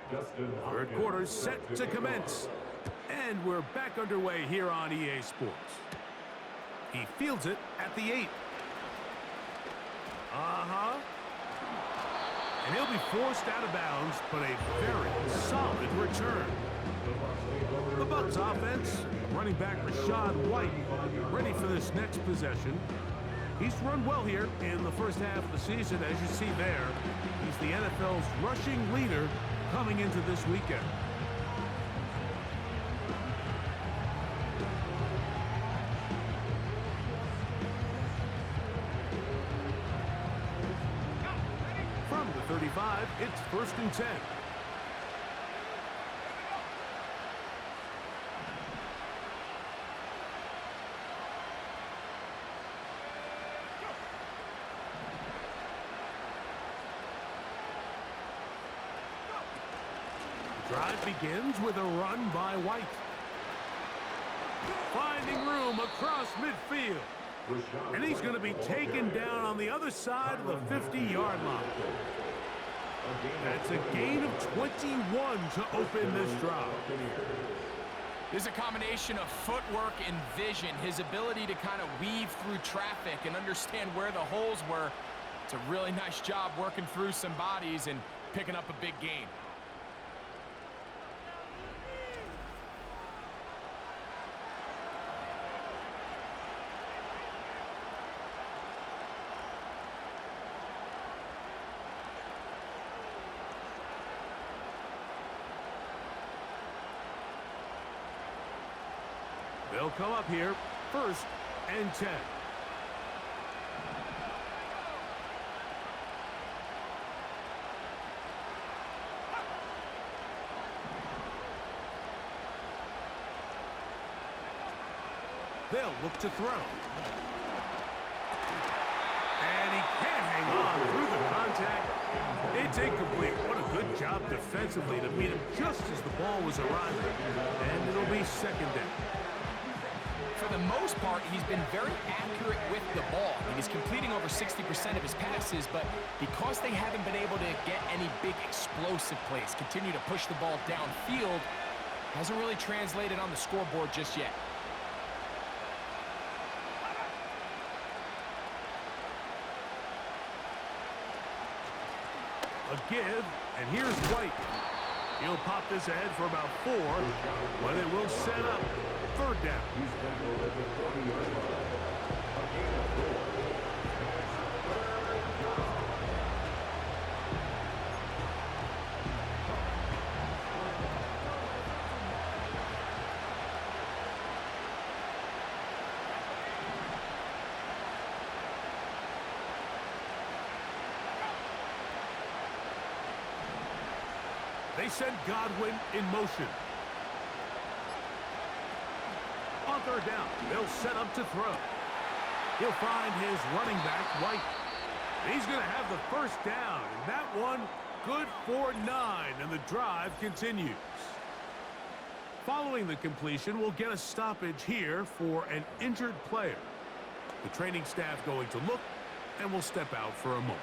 Third quarter set to commence. And we're back underway here on EA Sports. He fields it at the 8. And he'll be forced out of bounds, but a very solid return. The Bucs offense, running back Rachaad White, ready for this next possession. He's run well here in the first half of the season, as you see there. He's the NFL's rushing leader coming into this weekend. From the 35, it's 1st and 10. Drive begins with a run by White. Finding room across midfield. And he's going to be taken down on the other side of the 50-yard line. That's a gain of 21 to open this drive. There's a combination of footwork and vision, his ability to kind of weave through traffic and understand where the holes were. It's a really nice job working through some bodies and picking up a big gain. They'll come up here, 1st and 10. They'll look to throw. And he can't hang on through the contact. It's incomplete. What a good job defensively to meet him just as the ball was arriving. And it'll be 2nd down. For the most part, he's been very accurate with the ball. He's completing over 60% of his passes, but because they haven't been able to get any big explosive plays, continue to push the ball downfield, hasn't really translated on the scoreboard just yet. A give, and here's White. He'll pop this ahead for about 4, but it will set up 3rd down. They send Godwin in motion. On 3rd down, they'll set up to throw. He'll find his running back, White. He's going to have the 1st down, and that one good for 9, and the drive continues. Following the completion, we'll get a stoppage here for an injured player. The training staff going to look, and we'll step out for a moment.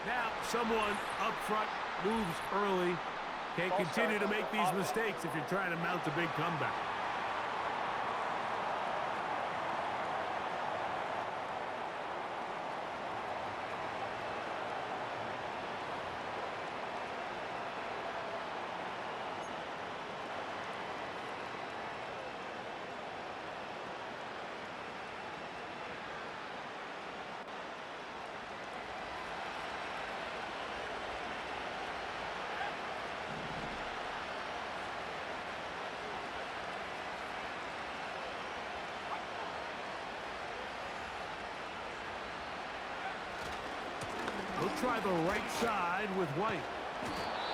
Now, someone up front moves early. Can't continue to make these mistakes if you're trying to mount a big comeback. He'll try the right side with White.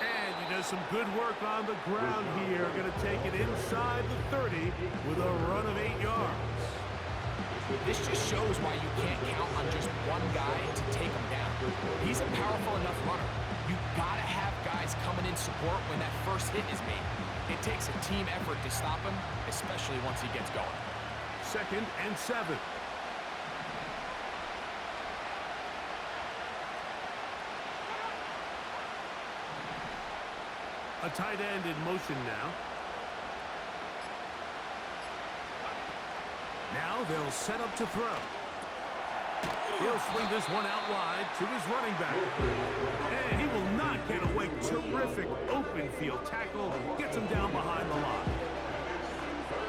And he does some good work on the ground here. Going to take it inside the 30 with a run of 8 yards. This just shows why you can't count on just one guy to take him down. He's a powerful enough runner. You gotta have guys coming in support when that first hit is made. It takes a team effort to stop him, especially once he gets going. 2nd and 7. A tight end in motion now. Now they'll set up to throw. He'll swing this one out wide to his running back. And he will not get away. Terrific open field tackle. Gets him down behind the line.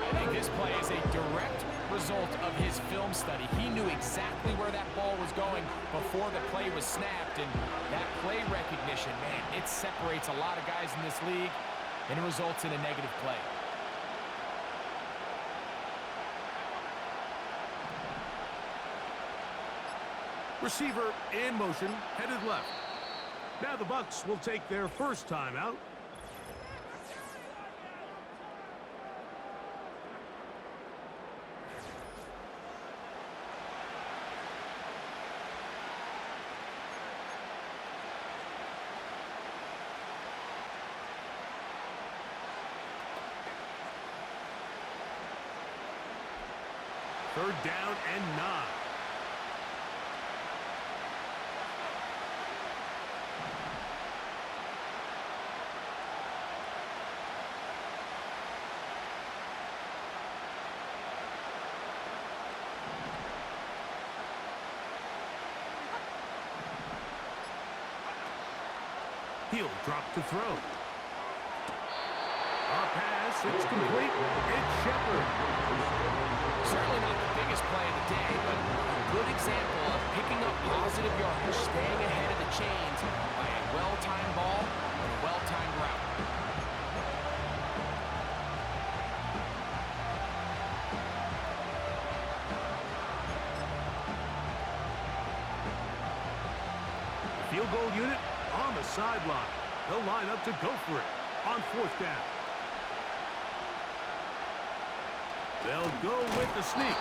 I think this play is a direct result of his film study. He knew exactly where that ball was going before the play was snapped. And that play recognition, man, it separates a lot of guys in this league and it results in a negative play. Receiver in motion, headed left. Now the Bucs will take their first timeout. Third down and 9. He'll drop to throw. Our pass, it's complete. It's Shepard. Certainly not the biggest play of the day, but a good example of picking up positive yardage, staying ahead of the chains by a well-timed ball and a well-timed route. Field goal unit on the sideline. They'll line up to go for it on 4th down. They'll go with the sneak.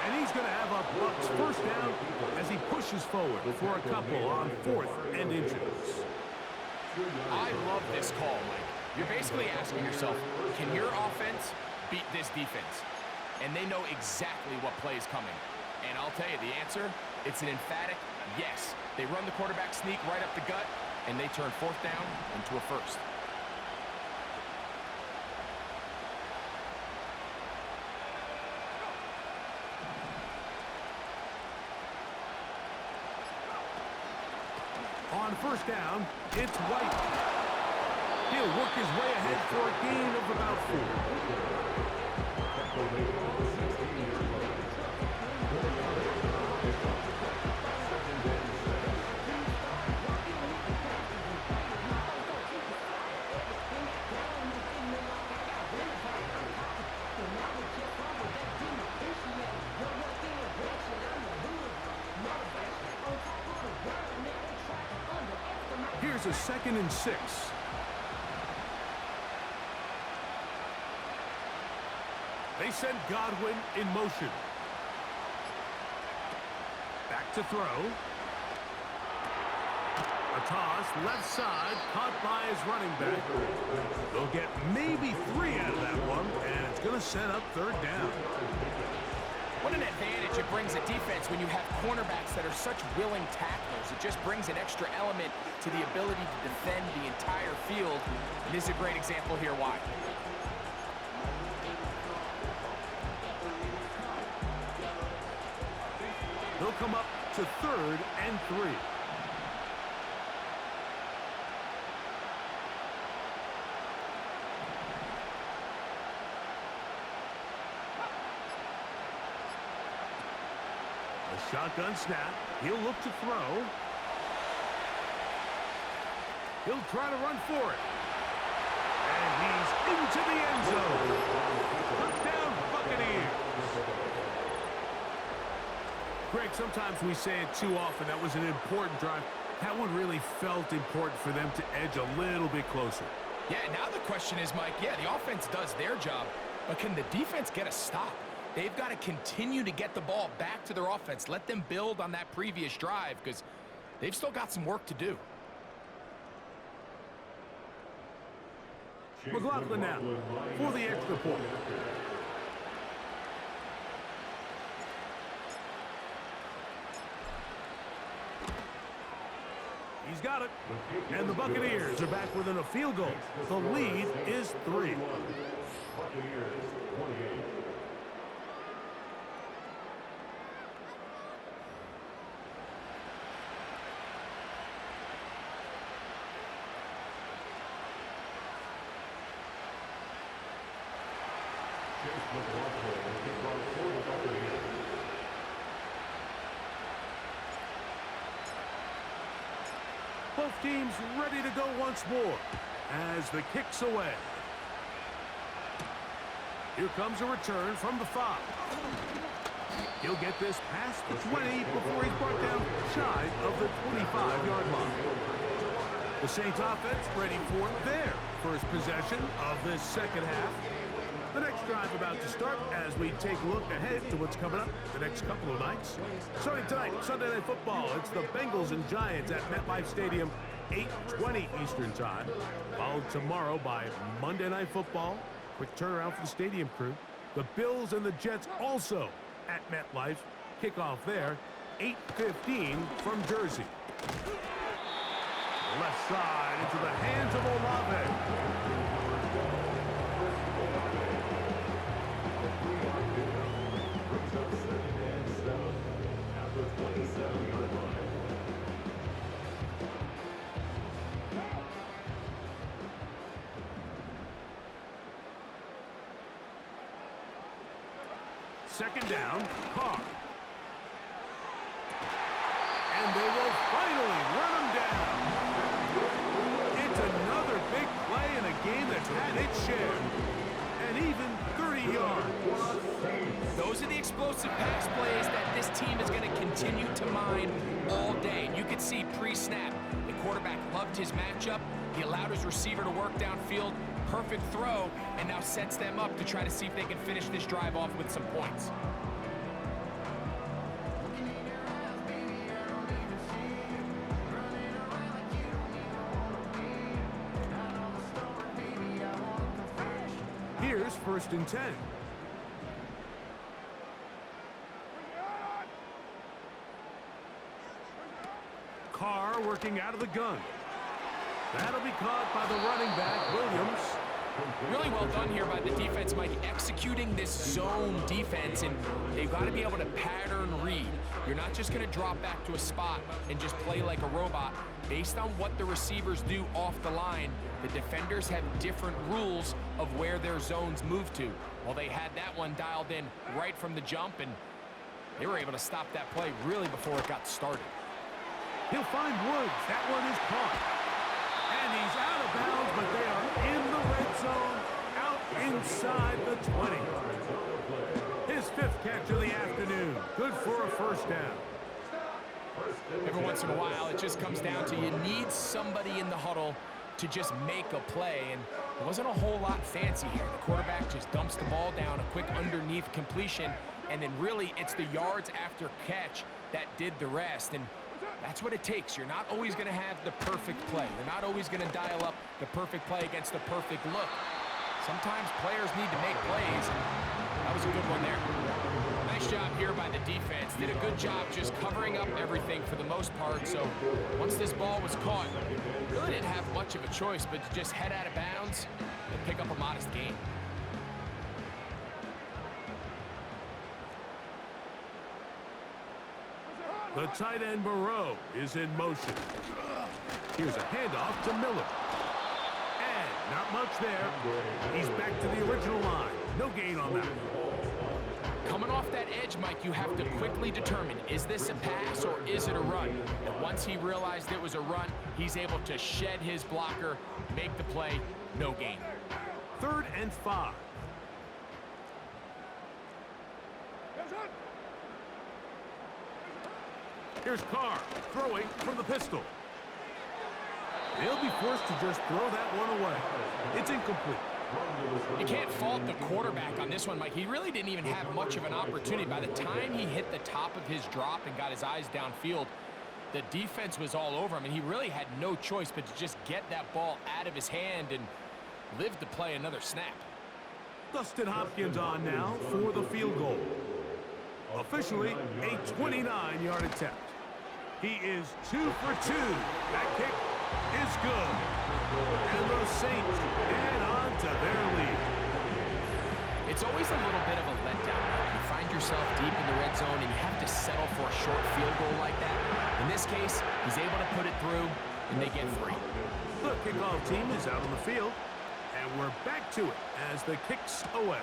And he's going to have a Bucs first down as he pushes forward for a couple on 4th and inches. I love this call, Mike. You're basically asking yourself, can your offense beat this defense? And they know exactly what play is coming. And I'll tell you the answer, it's an emphatic yes. They run the quarterback sneak right up the gut, and they turn 4th down into a first. On 1st down, it's White. He'll work his way ahead for a gain of about 4. Here's a 2nd and 6. They send Godwin in motion. Back to throw. A toss, left side, caught by his running back. They'll get maybe 3 out of that one, and it's going to set up 3rd down. What an advantage it brings a defense when you have cornerbacks that are such willing tacklers. It just brings an extra element to the ability to defend the entire field. And this is a great example here why. They'll come up to 3rd and 3. Shotgun snap. He'll look to throw. He'll try to run for it. And he's into the end zone. Touchdown, Buccaneers. Greg, sometimes we say it too often. That was an important drive. That one really felt important for them to edge a little bit closer. Yeah, now the question is, Mike, yeah, the offense does their job, but can the defense get a stop? They've got to continue to get the ball back to their offense. Let them build on that previous drive because they've still got some work to do. McLaughlin now for the extra point. He's got it. And the Buccaneers are back within a field goal. The lead is 3. Both teams ready to go once more as the kick's away. Here comes a return from the 5. He'll get this past the 20 before he's brought down shy of the 25-yard line. The Saints offense ready for their first possession of this second half. The next drive about to start as we take a look ahead to what's coming up the next couple of nights. Starting tonight, Sunday Night Football. It's the Bengals and Giants at MetLife Stadium, 8:20 Eastern Time. Followed tomorrow by Monday Night Football. Quick turnaround for the stadium crew. The Bills and the Jets also at MetLife. Kickoff there, 8:15 from Jersey. Left side into the hands of Olave. Second down, Carr. And they will finally run him down. It's another big play in a game that's had its share. And even 30 yards. Those are the explosive pass plays that this team is going to continue to mine all day. And you can see pre-snap, the quarterback loved his matchup. He allowed his receiver to work downfield. Perfect throw, and now sets them up to try to see if they can finish this drive off with some points. Here's 1st and 10. Carr working out of the gun. That'll be caught by the running back, Williams. Really well done here by the defense, Mike, executing this zone defense, and they've got to be able to pattern read. You're not just going to drop back to a spot and just play like a robot. Based on what the receivers do off the line, the defenders have different rules of where their zones move to. Well, they had that one dialed in right from the jump, and they were able to stop that play really before it got started. He'll find Woods. That one is caught. And he's out of bounds, but they are in the red zone, out inside the 20. His 5th catch of the afternoon. Good for a first down. Every once in a while, it just comes down to you need somebody in the huddle to just make a play, and it wasn't a whole lot fancy here. The quarterback just dumps the ball down, a quick underneath completion, and then really it's the yards after catch that did the rest. And that's what it takes. You're not always going to have the perfect play. You're not always going to dial up the perfect play against the perfect look. Sometimes players need to make plays. That was a good one there. Nice job here by the defense. Did a good job just covering up everything for the most part. So once this ball was caught, really didn't have much of a choice but to just head out of bounds and pick up a modest gain. The tight end Moreau is in motion. Here's a handoff to Miller. And not much there. He's back to the original line. No gain on that one. Coming off that edge, Mike, you have to quickly determine, is this a pass or is it a run? And once he realized it was a run, he's able to shed his blocker, make the play, no gain. 3rd and 5. Here's Carr throwing from the pistol. They'll be forced to just throw that one away. It's incomplete. You can't fault the quarterback on this one, Mike. He really didn't even have much of an opportunity. By the time he hit the top of his drop and got his eyes downfield, the defense was all over him, and he really had no choice but to just get that ball out of his hand and live to play another snap. Dustin Hopkins on now for the field goal. Officially a 29-yard attempt. He is 2 for 2. That kick is good. And the Saints add on to their lead. It's always a little bit of a letdown when you find yourself deep in the red zone and you have to settle for a short field goal like that. In this case, he's able to put it through, and they get free. The kickoff team is out on the field, and we're back to it as the kick's away.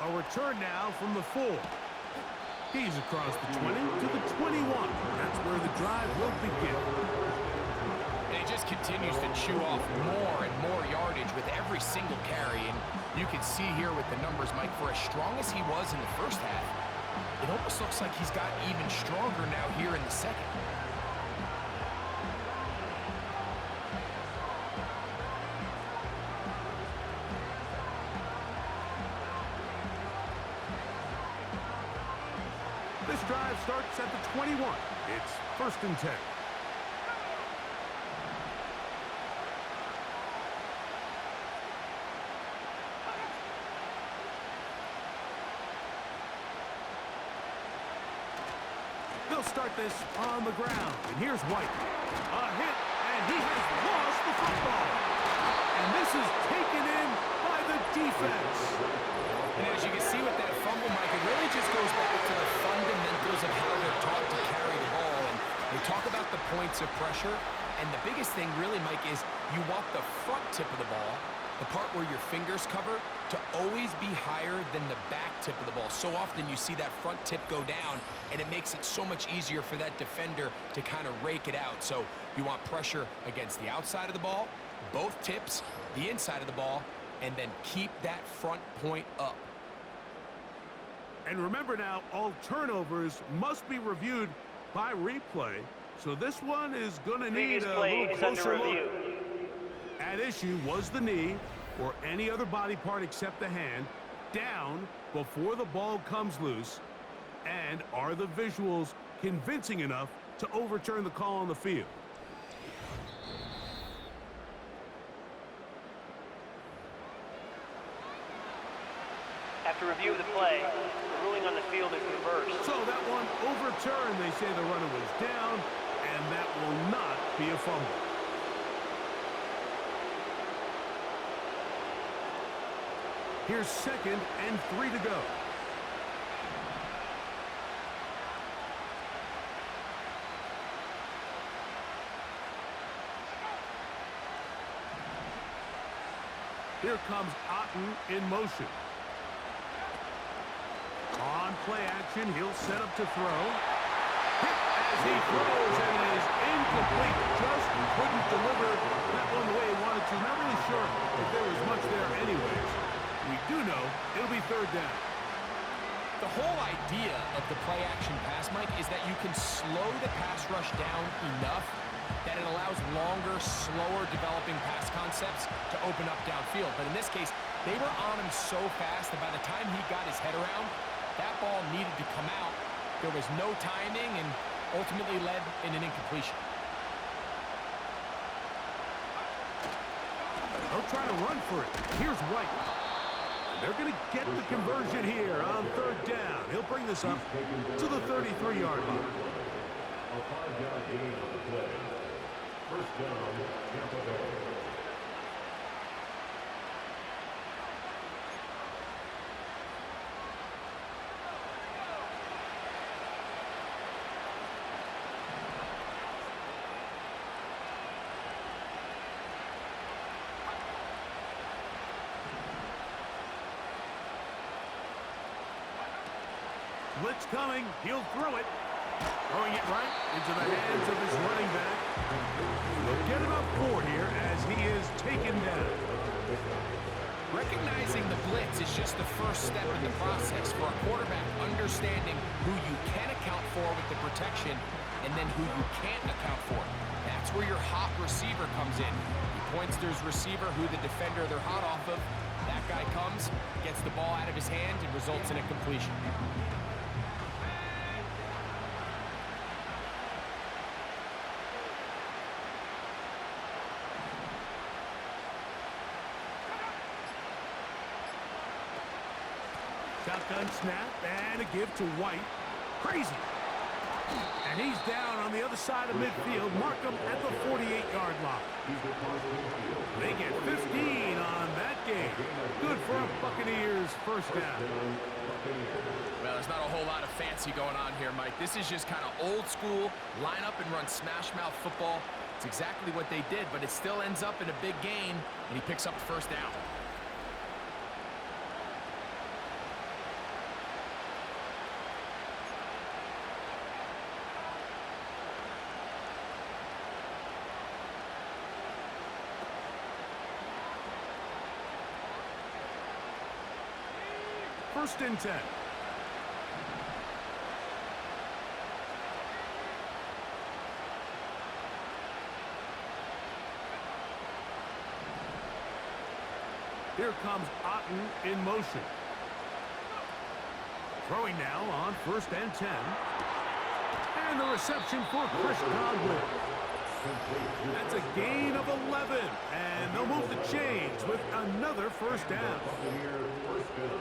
A return now from the 4. He's across the 20 to the 21. That's where the drive will begin. And he just continues to chew off more and more yardage with every single carry. And you can see here with the numbers, Mike, for as strong as he was in the first half, it almost looks like he's got even stronger now here in the second. This drive starts at the 21. It's 1st and 10. They'll start this on the ground. And here's White. A hit, and he has lost the football. And this is taken in by the defense. And as you can see with that fumble, Mike, it really just goes back to the fundamentals of how they're taught to carry the ball. And they talk about the points of pressure. And the biggest thing really, Mike, is you want the front tip of the ball, the part where your fingers cover, to always be higher than the back tip of the ball. So often you see that front tip go down, and it makes it so much easier for that defender to kind of rake it out. So you want pressure against the outside of the ball, both tips, the inside of the ball, and then keep that front point up. And remember now, all turnovers must be reviewed by replay. So this one is going to need a little closer look. At issue was the knee or any other body part except the hand down before the ball comes loose. And are the visuals convincing enough to overturn the call on the field? After review of the play, the ruling on the field is reversed. So that one overturned. They say the runner was down, and that will not be a fumble. Here's 2nd and 3 to go. Here comes Otten in motion. On play action, he'll set up to throw. Hit as he throws, and it is incomplete. Just couldn't deliver that one the way he wanted to. Not really sure if there was much there anyways. We do know it'll be 3rd down. The whole idea of the play action pass, Mike, is that you can slow the pass rush down enough that it allows longer, slower developing pass concepts to open up downfield. But in this case, they were on him so fast that by the time he got his head around, that ball needed to come out. There was no timing and ultimately led in an incompletion. They'll try to run for it. Here's White. They're going to get the conversion here on 3rd down. He'll bring this up to the 33-yard line. A 5-yard gain on the play. 1st down, Tampa Bay. Blitz coming. He'll throw it. Throwing it right into the hands of his running back. They'll get about 4 here as he is taken down. Recognizing the blitz is is just the first step in the process for a quarterback understanding who you can account for with the protection and then who you can't account for. That's where your hot receiver comes in. He points to his receiver, who the defender they're hot off of. That guy comes, gets the ball out of his hand, and results in a completion. Shotgun snap and a give to White. Crazy. And he's down on the other side of midfield. Mark him at the 48-yard line. They get 15 on that game. Good for a Buccaneers first down. Well, there's not a whole lot of fancy going on here, Mike. This is just kind of old school, line up and run smash mouth football. It's exactly what they did, but it still ends up in a big gain, and he picks up the first down. First and 10. Here comes Otten in motion. Throwing now on first and 10. And the reception for Chris Godwin. That's a gain of 11, and they'll move the chains with another first down.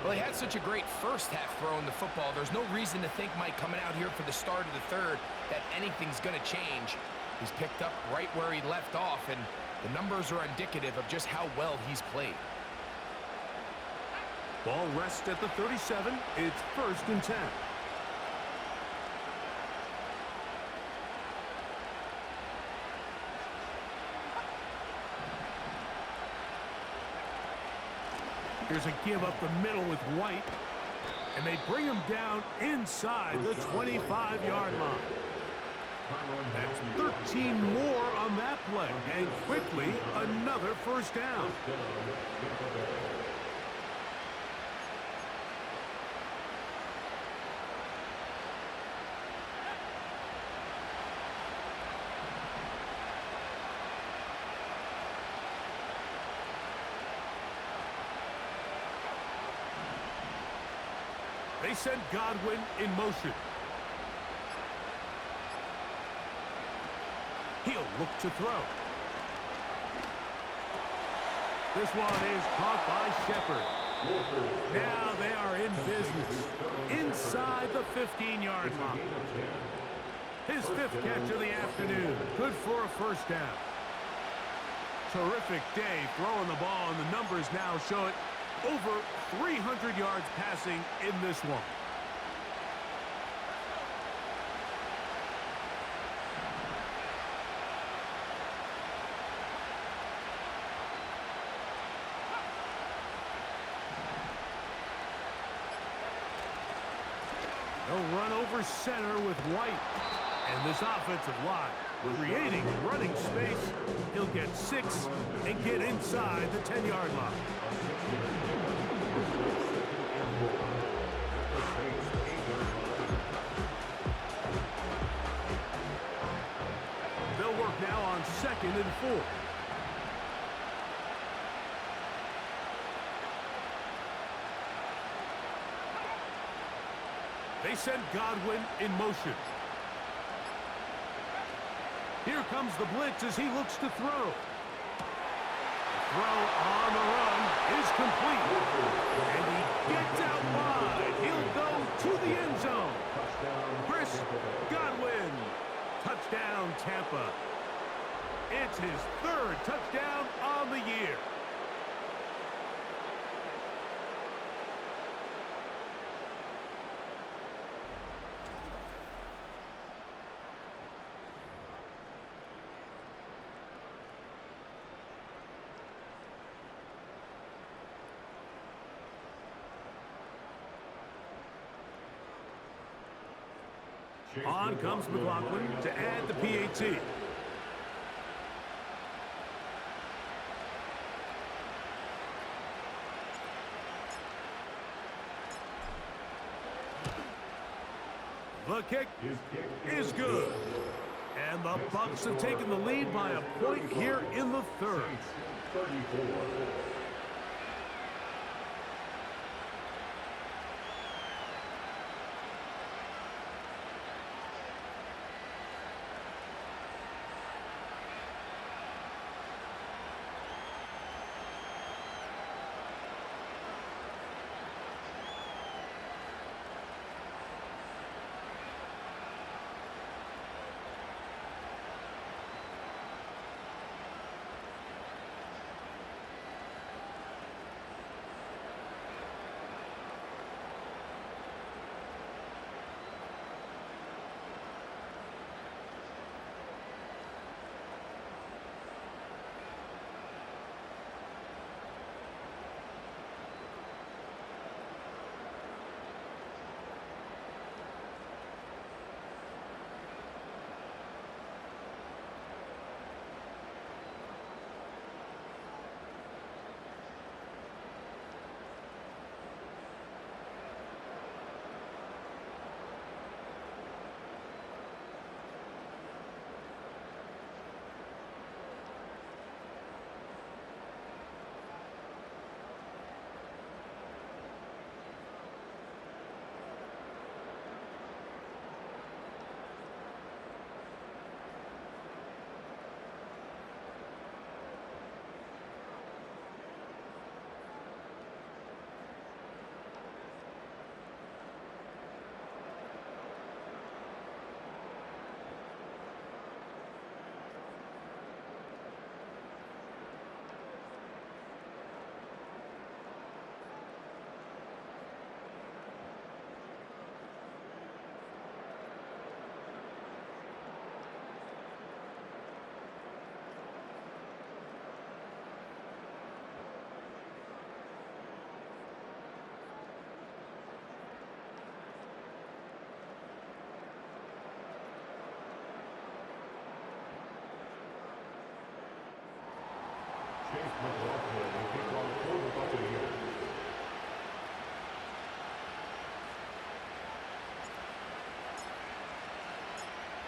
Well, he had such a great first half throwing the football. There's no reason to think, Mike, coming out here for the start of the third, that anything's going to change. He's picked up right where he left off, and the numbers are indicative of just how well he's played. Ball rests at the 37. It's first and 10. Here's a give up the middle with White. And they bring him down inside the 25-yard line. That's 13 more on that play. And quickly, another first down. They send Godwin in motion. He'll look to throw. This one is caught by Shepard. Now they are in business inside the 15-yard line. His fifth catch of the afternoon. Good for a first down. Terrific day throwing the ball, and the numbers now show it. Over 300 yards passing in this one. They'll run over center with White. And this offensive line creating running space. He'll get 6 and get inside the 10-yard line. They'll work now on 2nd and 4. They send Godwin in motion. Here comes the blitz as he looks to throw. Throw on the run is complete. And he gets out wide. He'll go to the end zone. Chris Godwin. Touchdown, Tampa. It's his 3rd touchdown on the year. On comes McLaughlin to add the PAT. The kick is good. And the Bucs have taken the lead by a point here in the third. 34.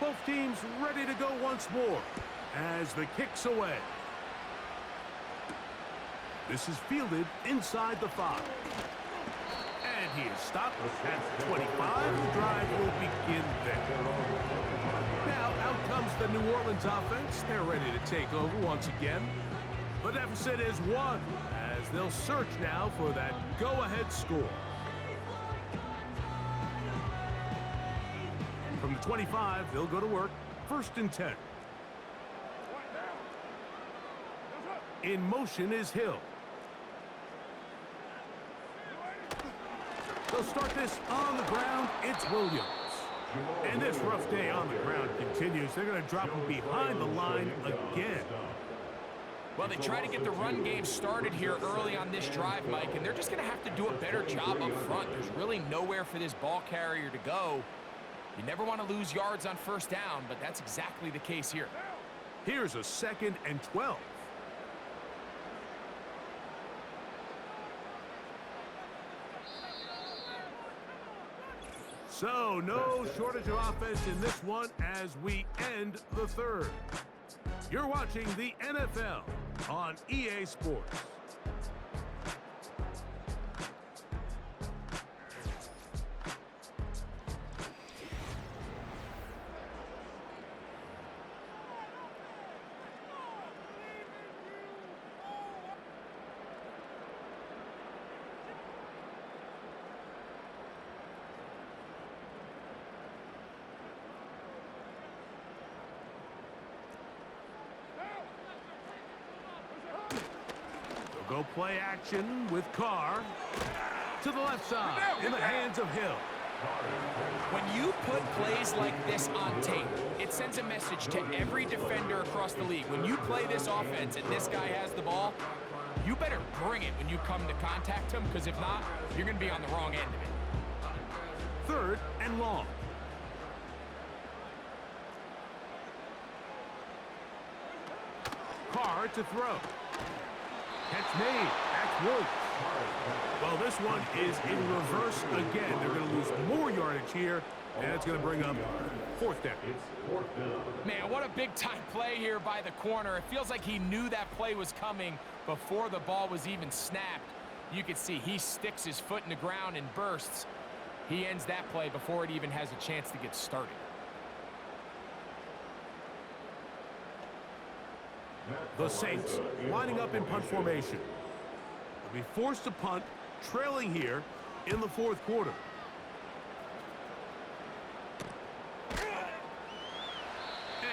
Both teams ready to go once more as the kick's away. This is fielded inside the 5. And he is stopped at 25. The drive will begin there. Now out comes the New Orleans offense. They're ready to take over once again. The deficit is 1 as they'll search now for that go-ahead score. From the 25, they'll go to work. 1st and 10. In motion is Hill. They'll start this on the ground. It's Williams. And this rough day on the ground continues. They're going to drop him behind the line again. Well, they try to get the run game started here early on this drive, Mike, and they're just going to have to do a better job up front. There's really nowhere for this ball carrier to go. You never want to lose yards on 1st down, but that's exactly the case here. Here's a 2nd and 12. So, no shortage of offense in this one as we end the third. You're watching the NFL on EA Sports. Go play action with Carr to the left side in the hands of Hill. When you put plays like this on tape, it sends a message to every defender across the league. When you play this offense and this guy has the ball, you better bring it when you come to contact him, because if not, you're going to be on the wrong end of it. 3rd and long. Carr to throw. Catch made. That's Woods. Well, this one is in reverse again. They're going to lose more yardage here And it's going to bring up fourth down. It's fourth down. Man, what a big-time play here by the corner. It feels like he knew that play was coming before the ball was even snapped. You can see he sticks his foot in the ground and bursts. He ends that play before it even has a chance to get started. The Saints lining up in punt formation. They'll be forced to punt, trailing here in the fourth quarter.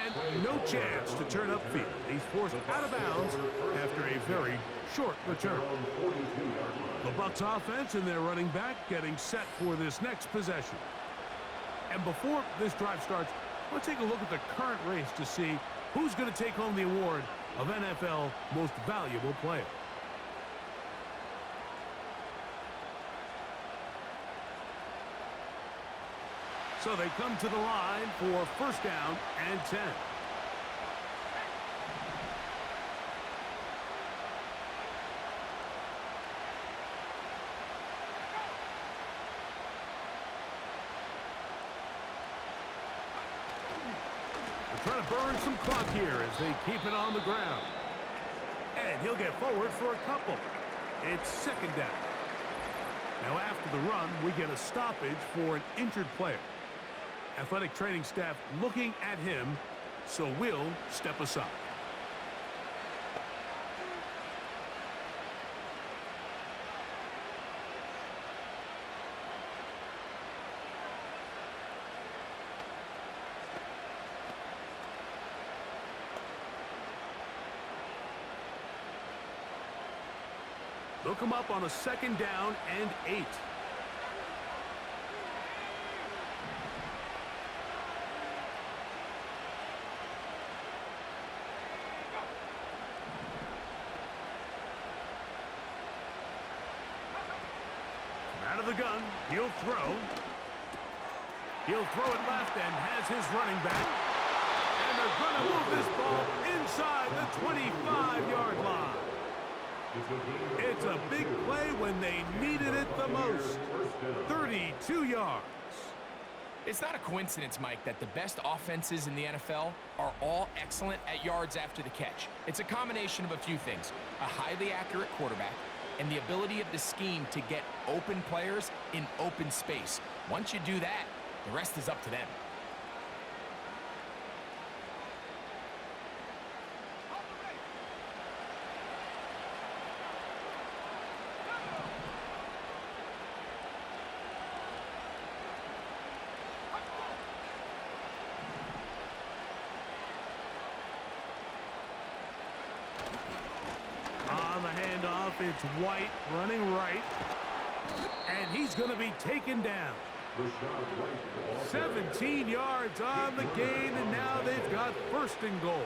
And no chance to turn upfield. He's forced out of bounds after a very short return. The Bucs offense and their running back getting set for this next possession. And before this drive starts, let's take a look at the current race to see who's going to take home the award of NFL Most Valuable Player. So they come to the line for first down and 10. They're trying to burn some clock here as they keep it on the ground. And he'll get forward for a couple. It's second down. Now after the run, we get a stoppage for an injured player. Athletic training staff looking at him, so we'll step aside. They'll come up on a second down and 8. Out of the gun, he'll throw. He'll throw it left and has his running back. And they're going to move this ball inside the 25-yard line. It's a big play when they needed it the most. 32 yards. It's not a coincidence, Mike, that the best offenses in the NFL are all excellent at yards after the catch. It's a combination of a few things. A highly accurate quarterback and the ability of the scheme to get open players in open space. Once you do that, the rest is up to them. On the handoff, it's White running right. And he's going to be taken down. 17 yards on the gain, and now they've got first and goal.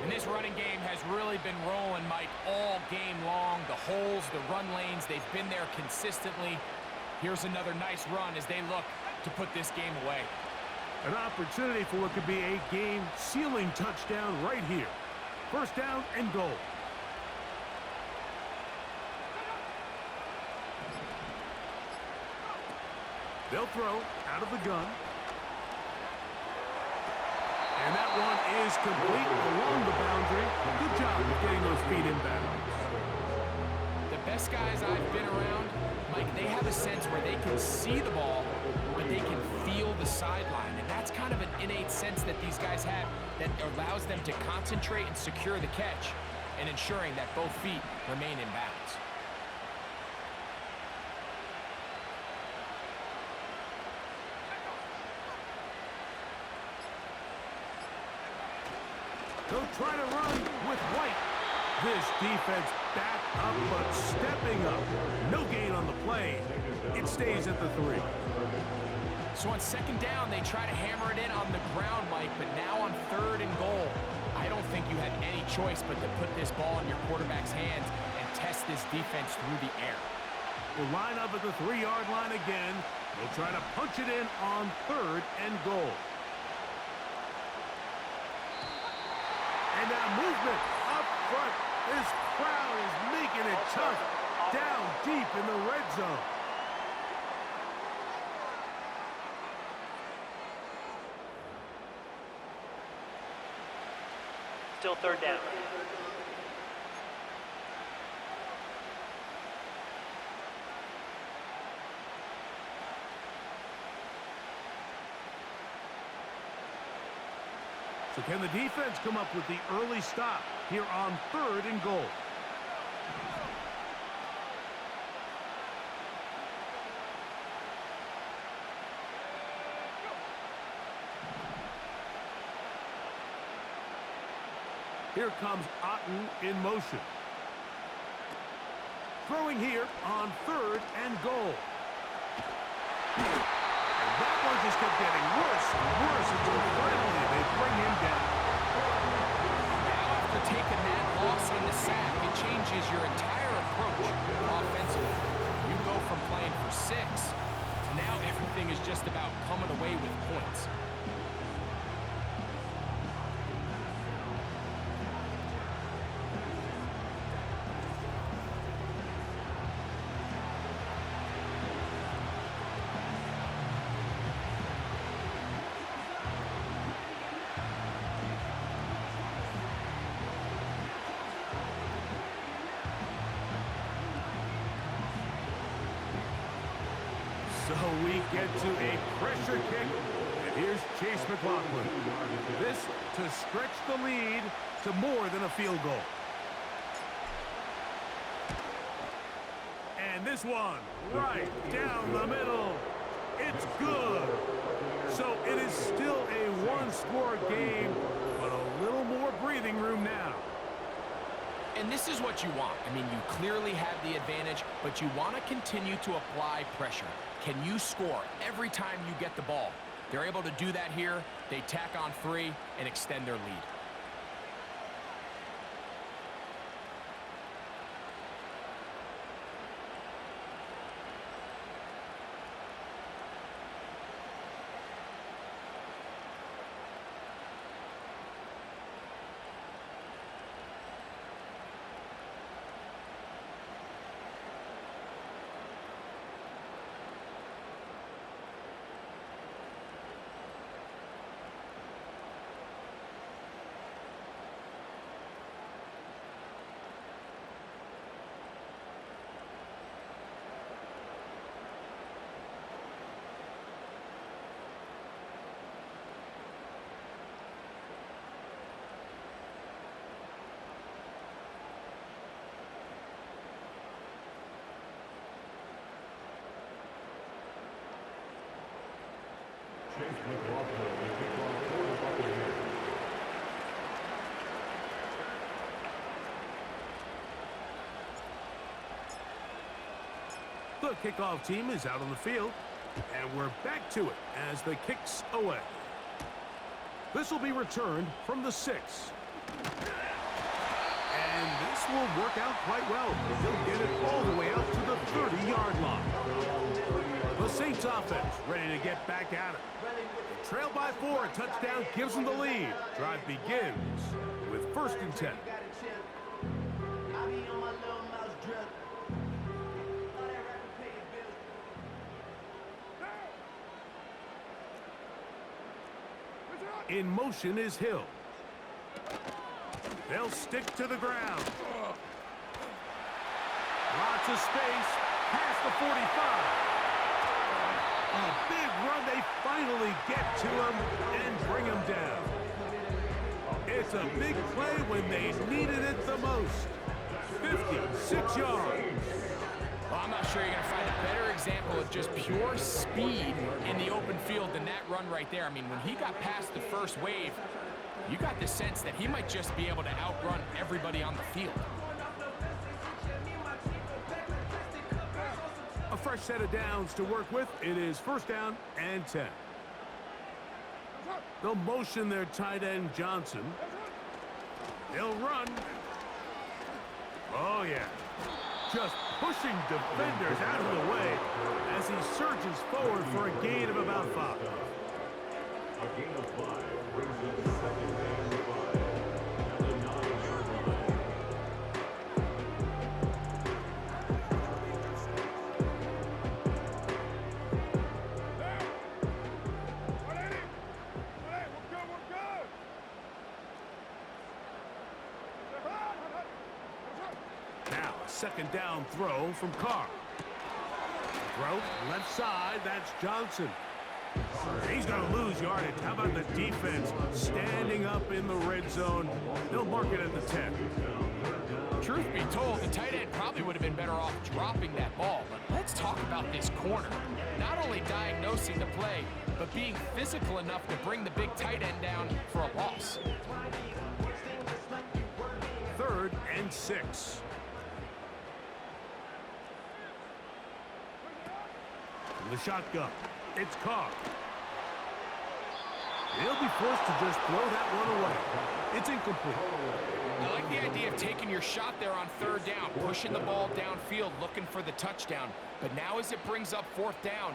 And this running game has really been rolling, Mike, all game long. The holes, the run lanes, they've been there consistently. Here's another nice run as they look to put this game away. An opportunity for what could be a game-sealing touchdown right here. First down and goal. They'll throw out of the gun. And that one is complete along the boundary. Good job of getting those feet in bounds. The best guys I've been around, Mike, they have a sense where they can see the ball, but they can feel the sideline. And that's kind of an innate sense that these guys have that allows them to concentrate and secure the catch and ensuring that both feet remain in bounds. They'll try to run with White. This defense back up, but stepping up. No gain on the play. It stays at the 3. So on second down, they try to hammer it in on the ground, Mike, but now on third and goal, I don't think you have any choice but to put this ball in your quarterback's hands and test this defense through the air. We'll line up at the 3-yard line again. They'll try to punch it in on third and goal. And now movement up front. This crowd is making it tough down deep in the red zone. still third down. So can the defense come up with the early stop here on 3rd and goal? Here comes Otten in motion. Throwing here on 3rd and goal. And that one just kept getting worse and worse until finally they bring him down. Now after taking that loss in the sack, it changes your entire approach offensively. You go from playing for 6 to now everything is just about coming away with points. So we get to a pressure kick, and here's Chase McLaughlin. This to stretch the lead to more than a field goal. And this one, right down the middle. It's good. So it is still a one-score game, but a little more breathing room now. And this is what you want. I mean, you clearly have the advantage, but you want to continue to apply pressure. Can you score every time you get the ball? They're able to do that here. They tack on 3 and extend their lead. Chase McLaughlin will kick off for the Buccaneers. The kickoff team is out on the field, and we're back to it as the kick's away. This will be returned from the 6. And this will work out quite well. They'll get it all the way out to the 30-yard line. The Saints offense ready to get back at it. Trail by 4, a touchdown gives them the lead. Drive begins with 1st and 10. In motion is Hill. They'll stick to the ground. Lots of space past the 45. A big run. They finally get to him and bring him down. It's a big play when they needed it the most. 56 yards. Well, I'm not sure you're going to find a better example of just pure speed in the open field than that run right there. I mean, when he got past the first wave, you got the sense that he might just be able to outrun everybody on the field. A fresh set of downs to work with. It is 1st down and 10. They'll motion their tight end Johnson. They'll run. Oh, yeah. Just pushing defenders out of the way as he surges forward for a gain of about 5. A gain of 5 brings them 2nd and 5 at the 9-yard line. second down throw from Carr. Throw left side, that's Johnson. He's going to lose yardage. How about the defense standing up in the red zone? They'll mark it at the 10. Truth be told, the tight end probably would have been better off dropping that ball. But let's talk about this corner. Not only diagnosing the play, but being physical enough to bring the big tight end down for a loss. 3rd and 6. The shotgun. It's Carr. He'll be forced to just throw that one away. It's incomplete. I like the idea of taking your shot there on 3rd down, pushing the ball downfield, looking for the touchdown. But now as it brings up 4th down,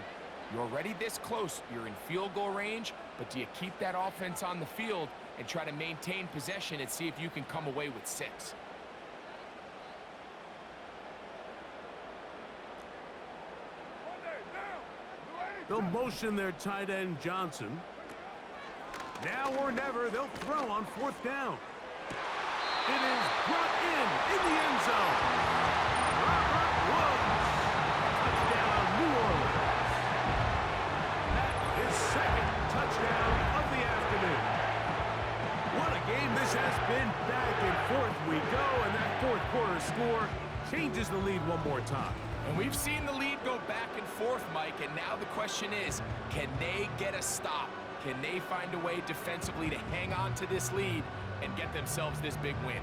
you're already this close. You're in field goal range, but do you keep that offense on the field and try to maintain possession and see if you can come away with 6? They'll motion their tight end Johnson. Now or never, they'll throw on 4th down. It is brought in the end zone. Robert Woods. Touchdown, New Orleans. That is 2nd touchdown of the afternoon. What a game this has been. Back and forth we go, and that 4th quarter score changes the lead one more time. And we've seen the lead go back and forth, Mike, and now the question is, can they get a stop? Can they find a way defensively to hang on to this lead and get themselves this big win?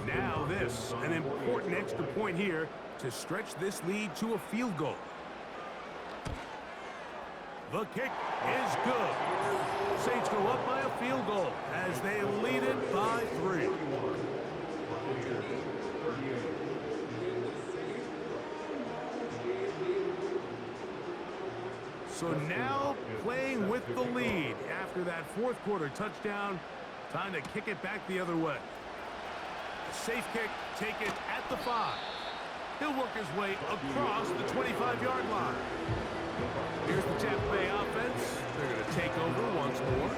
Now this, an important extra point here to stretch this lead to a field goal. The kick is good. Saints go up by a field goal as they lead it by 3. So now playing with the lead after that 4th quarter touchdown. Time to kick it back the other way. Safe kick, take it at the 5. He'll work his way across the 25-yard line. Here's the Tampa Bay offense. They're going to take over once more.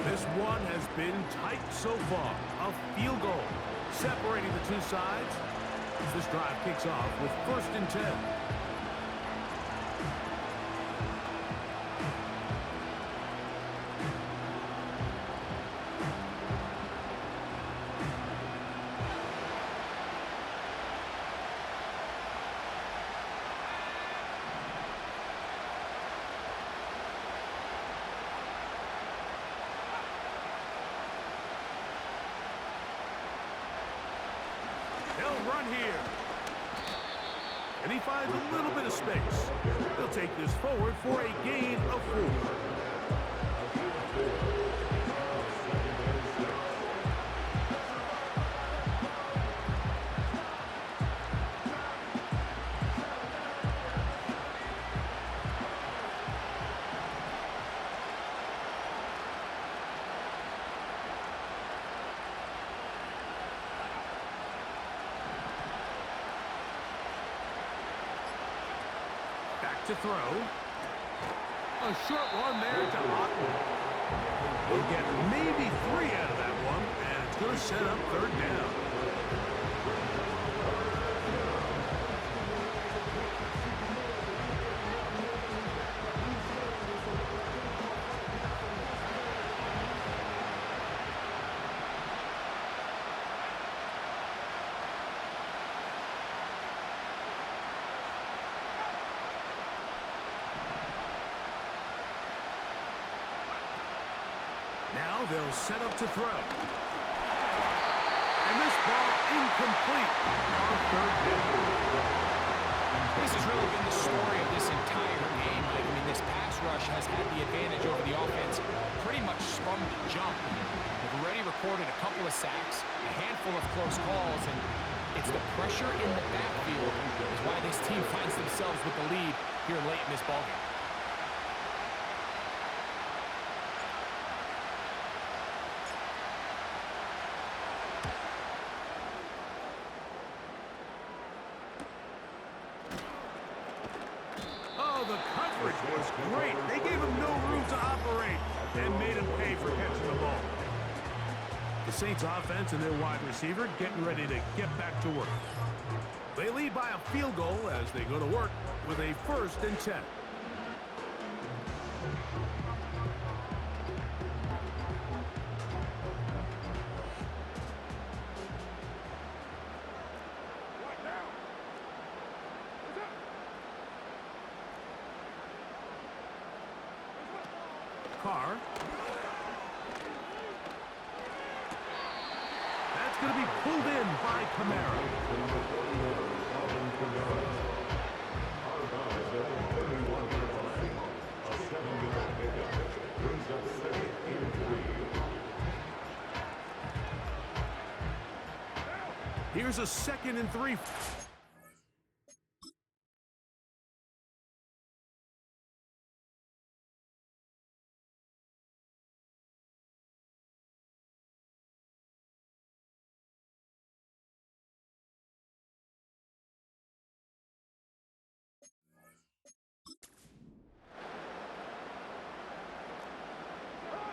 This one has been tight so far. A field goal separating the two sides as this drive kicks off with 1st and 10. Run here. And he finds a little bit of space. He'll take this forward for a gain of 4. To throw. A short one there to Otton. He'll get maybe 3 out of that one, and it's going to set up 3rd down. Now they'll set up to throw. And this ball incomplete on 3rd down. This has really been the story of this entire game. I mean, this pass rush has had the advantage over the offense pretty much from the jump. They've already recorded a couple of sacks, a handful of close calls, and it's the pressure in the backfield is why this team finds themselves with the lead here late in this ballgame. The coverage was great. They gave him no room to operate and made him pay for catching the ball. The Saints offense and their wide receiver getting ready to get back to work. They lead by a field goal as they go to work with a 1st and 10. Carr. That's going to be pulled in by Kamara. Here's a 2nd and 3.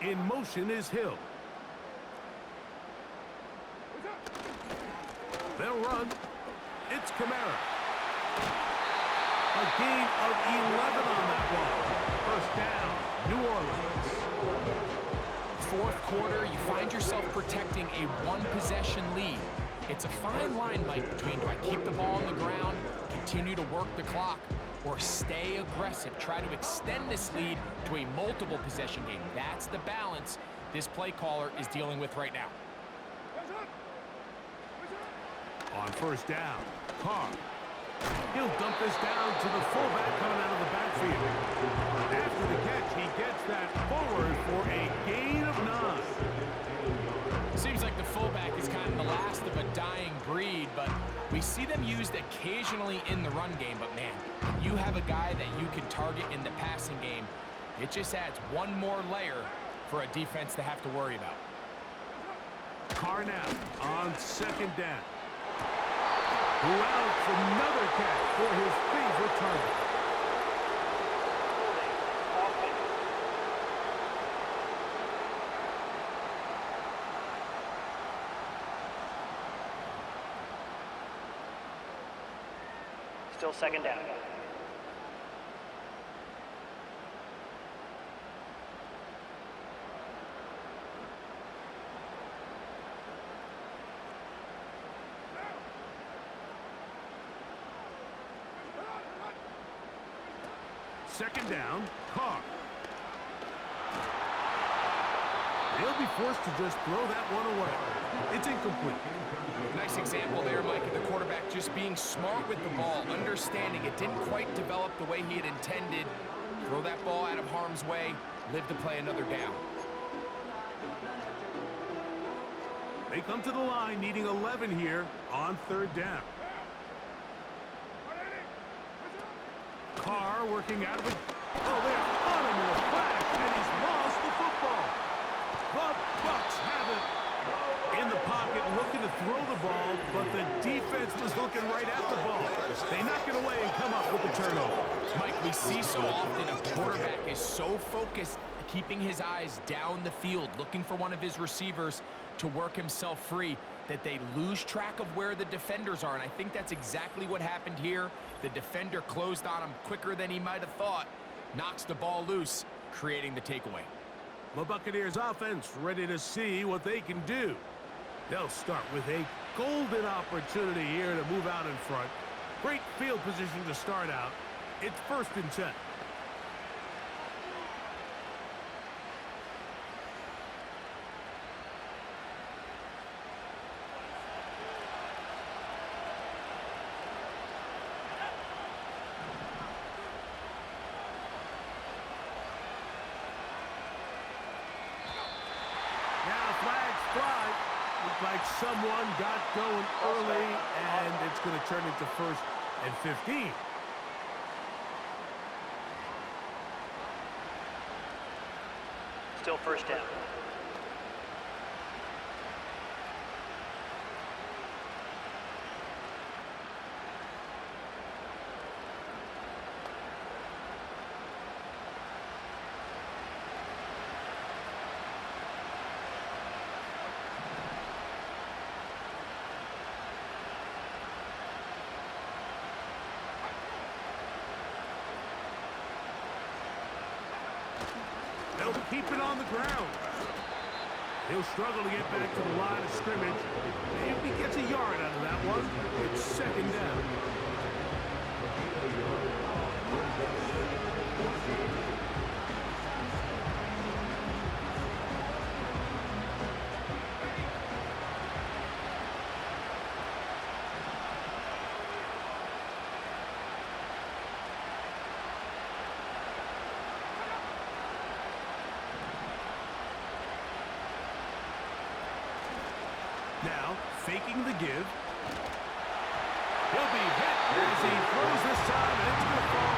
In motion is Hill. They'll run. It's Kamara. A gain of 11 on that one. 1st down, New Orleans. 4th quarter, you find yourself protecting a 1-possession lead. It's a fine line, Mike, between do I keep the ball on the ground, continue to work the clock, or stay aggressive, try to extend this lead to a multiple possession game. That's the balance this play caller is dealing with right now. On 1st down, Carr. He'll dump this down to the fullback coming out of the backfield. After the catch, he gets that forward for a gain of 9. Seems like the fullback is kind of the last of a dying breed, but we see them used occasionally in the run game. But man, you have a guy that you can target in the passing game. It just adds one more layer for a defense to have to worry about. Carr now on 2nd down. Who else another catch for his favorite target. Still 2nd down. Second down, Carr. They'll be forced to just throw that one away. It's incomplete. Nice example there, Mike, of the quarterback just being smart with the ball, understanding it didn't quite develop the way he had intended. Throw that ball out of harm's way, live to play another down. They come to the line needing 11 here on 3rd down. Carr working out of it. Oh, they're on him in a flash, and he's lost the football. The Bucs have it in the pocket, looking to throw the ball, but the defense was looking right at the ball. They knock it away and come up with the turnover. Mike, we see so often a quarterback is so focused, keeping his eyes down the field, looking for one of his receivers to work himself free, that they lose track of where the defenders are, and I think that's exactly what happened here. The defender closed on him quicker than he might have thought, knocks the ball loose, creating the takeaway. The Buccaneers offense ready to see what they can do. They'll start with a golden opportunity here to move out in front. Great field position to start out. It's 1st and 10. Like someone got going early, and it's going to turn into 1st and 15. Still 1st down. on the ground. He'll struggle to get back to the line of scrimmage. If he gets a yard out of that one, it's second down. Now, faking the give. He'll be hit as he throws this time, and it's going to fall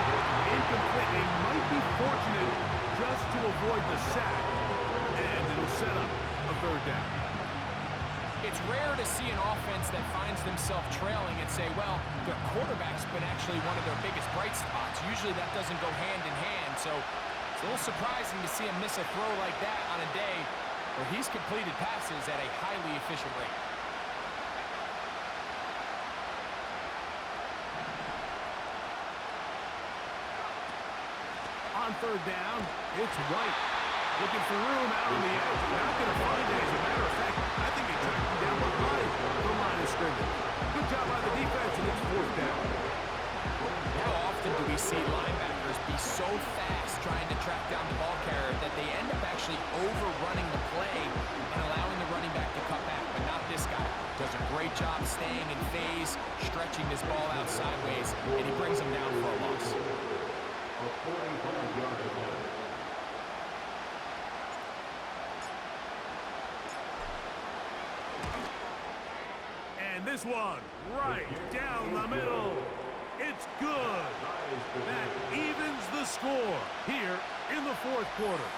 incomplete. He might be fortunate just to avoid the sack, and it'll set up a third down. It's rare to see an offense that finds themselves trailing and say, well, their quarterback's been actually one of their biggest bright spots. Usually that doesn't go hand in hand, so it's a little surprising to see him miss a throw like that on a day where he's completed passes at a highly efficient rate. On third down, it's White. Looking for room out on the edge. Not going to find it. As a matter of fact, I think he tracked him down behind the line of scrimmage. Good job by the defense, and it's fourth down. How often do we see linebackers be so fast trying to track down the ball carrier that they end up actually overrunning the play and allowing the running back to cut back? But not this guy. Does a great job staying in phase, stretching this ball out sideways, and he brings him down for a loss. A 45-yard line. And this one, right down the middle. It's good. That evens the score here in the fourth quarter.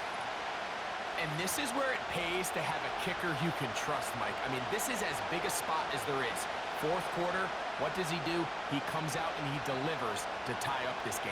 And this is where it pays to have a kicker you can trust, Mike. I mean, this is as big a spot as there is. Fourth quarter, what does he do? He comes out and he delivers to tie up this game.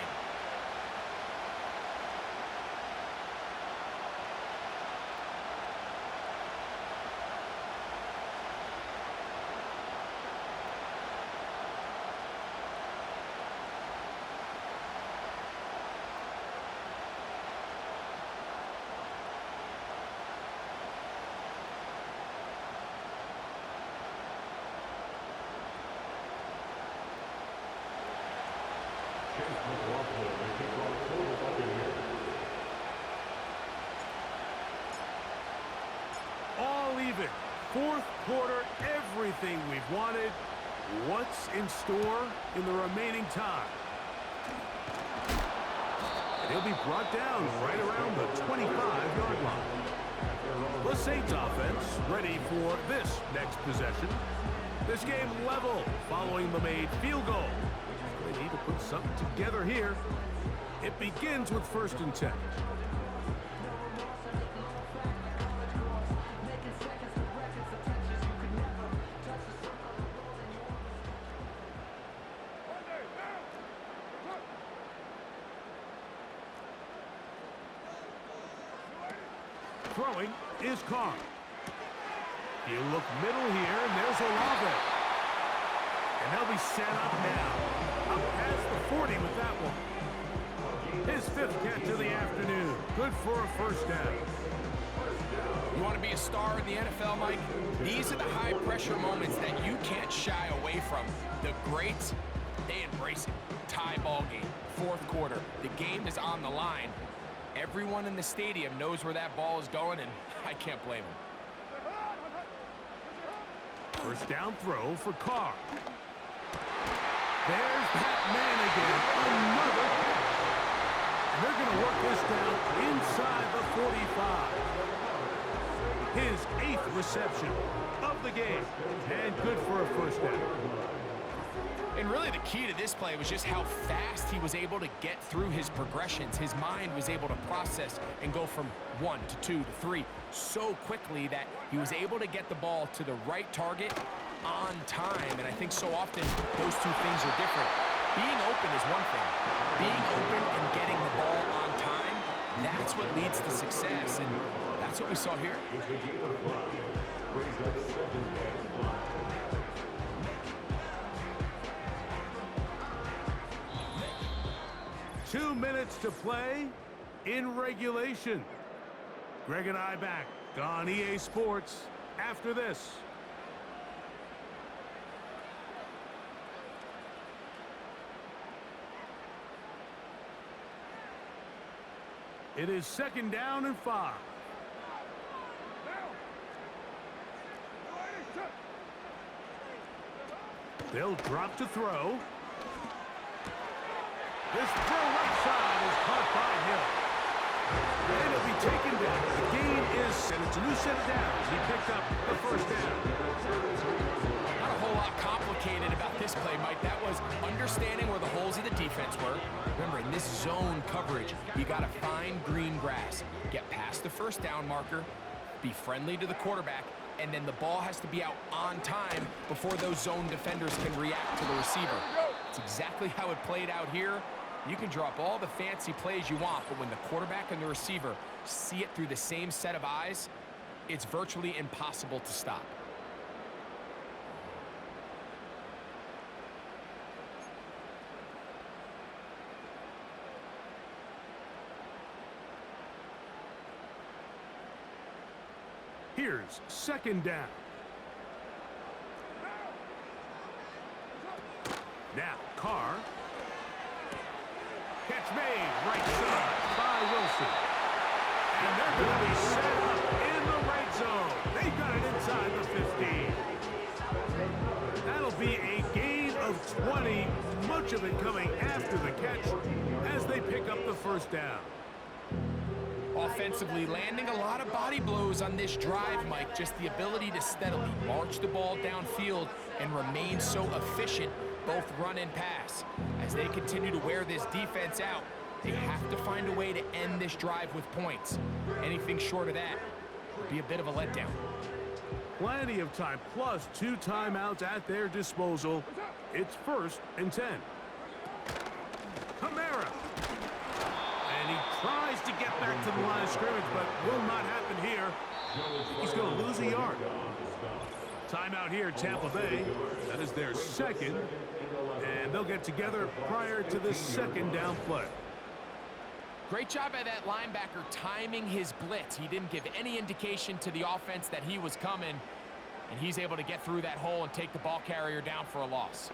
All even. Fourth quarter, everything we've wanted. What's in store in the remaining time? And he'll be brought down right around the 25-yard line. The Saints offense ready for this next possession. This game level following the made field goal. They need to put something together here. It begins with 1st and 10. Throwing is Carr. He'll look middle here, and there's Olave. And they'll be set up now. Up past the 40 with that one. His 5th catch of the afternoon. Good for a first down. You want to be a star in the NFL, Mike? These are the high-pressure moments that you can't shy away from. The greats, they embrace it. Tie ball game, fourth quarter. The game is on the line. Everyone in the stadium knows where that ball is going, and I can't blame them. First down throw for Carr. There's that man again. Another catch. And they're going to work this down inside the 45. His 8th reception of the game. And good for a first down. And really the key to this play was just how fast he was able to get through his progressions. His mind was able to process and go from 1 to 2 to 3 so quickly that he was able to get the ball to the right target on time. And I think so often those two things are different. Being open is one thing. Being open and getting the ball on time, that's what leads to success. And that's what we saw here. 2 minutes to play in regulation. Greg and I back on EA Sports after this. It is 2nd down and 5. They'll drop to throw. This throw right side is caught by Hill. And it'll be taken down. The gain is, and it's a new set of downs. He picked up the 1st down. Not a whole lot complicated about this play, Mike. That was understanding where the holes of the defense were. Remember, in this zone coverage, you got to find green grass. Get past the 1st down marker, be friendly to the quarterback, and then the ball has to be out on time before those zone defenders can react to the receiver. It's exactly how it played out here. You can drop all the fancy plays you want, but when the quarterback and the receiver see it through the same set of eyes, it's virtually impossible to stop. Here's 2nd down. Now, Carr. Catch made, right side by Wilson. And they're going to be set up in the right zone. They've got it inside the 15. That'll be a gain of 20, much of it coming after the catch as they pick up the 1st down. Offensively, landing a lot of body blows on this drive, Mike. Just the ability to steadily march the ball downfield and remain so efficient, both run and pass. As they continue to wear this defense out, they have to find a way to end this drive with points. Anything short of that would be a bit of a letdown. Plenty of time, plus 2 timeouts at their disposal. It's 1st and 10. Kamara. And he tries to get back to the line of scrimmage, but will not happen here. He's going to lose a yard. Timeout here, Tampa Bay. That is their 2nd. And they'll get together prior to the 2nd down play. Great job by that linebacker timing his blitz. He didn't give any indication to the offense that he was coming, and he's able to get through that hole and take the ball carrier down for a loss.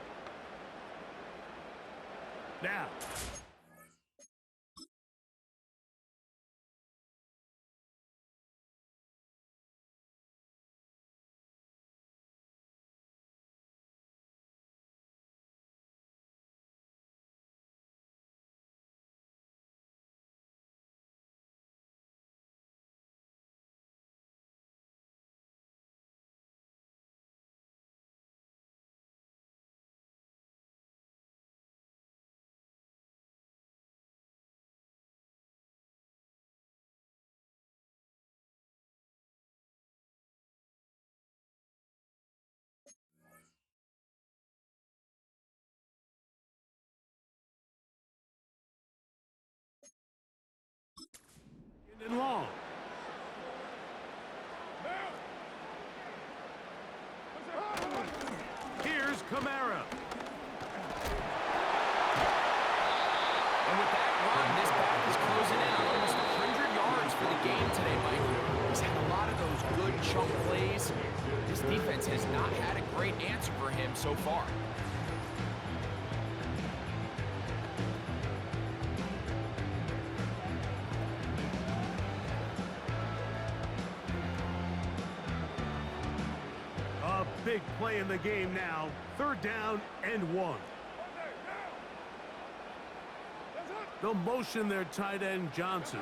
Now. And long. Here's Kamara. And with that run, this back is closing in on almost 100 yards for the game today, Mike. He's had a lot of those good chunk plays. This defense has not had a great answer for him so far. Big play in the game now. 3rd down and 1. They'll motion their tight end Johnson.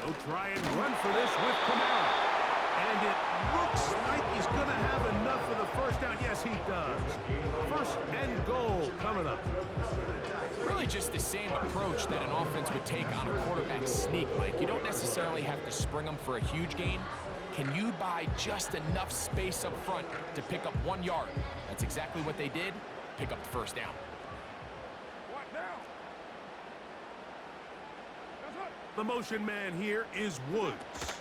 They'll try and run for this with Kamara. And it looks like he's going to have enough for the 1st down. Yes, he does. 1st and goal coming up. Really just the same approach that an offense would take on a quarterback sneak, Mike. You don't necessarily have to spring them for a huge gain. Can you buy just enough space up front to pick up 1 yard? That's exactly what they did. Pick up the 1st down. The motion man here is Woods.